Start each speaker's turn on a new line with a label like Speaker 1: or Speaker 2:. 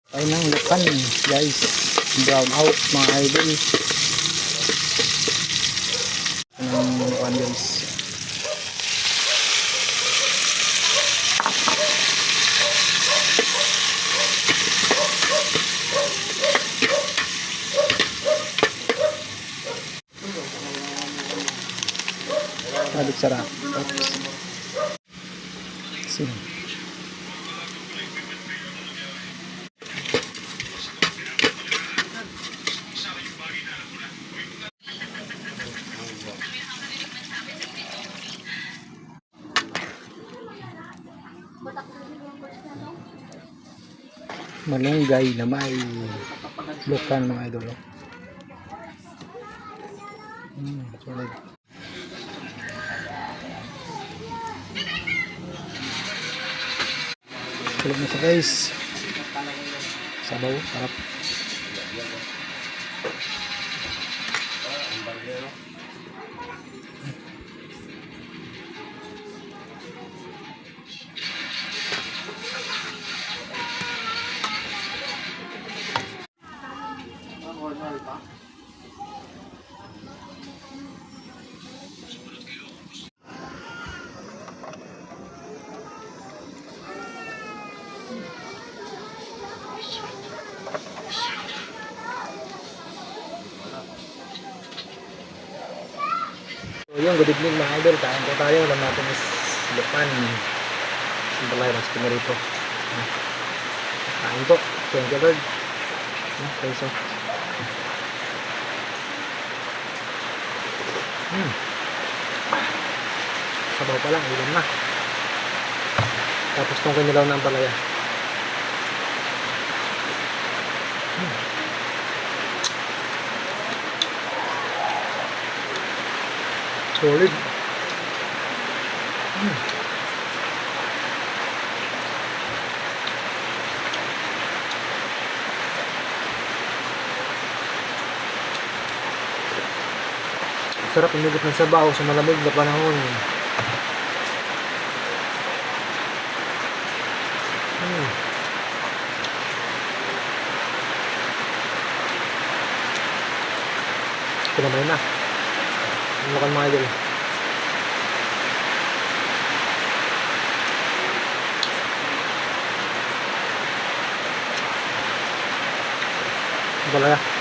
Speaker 1: Ay nang lakan guys, brown out mga idol. Anong lakan guys. Balik sarap. Oops. Sino? Malunggay na may lukan mga idol. Solid. Tulog na siya guys. Sabaw, sarap. So yun, good evening mga idol. Kain po tayo. Alam natin is lupan. Simbalay, mas pinarito. Kain po. Thank you Lord. Peso. Sabaw pa lang, ilan na. Tapos itong kanilaw na ang palaya. Solid. Sarap inugot ng sabaw sa malamig na panahon. Ito naman na. Ano kan mga idol? Balaya.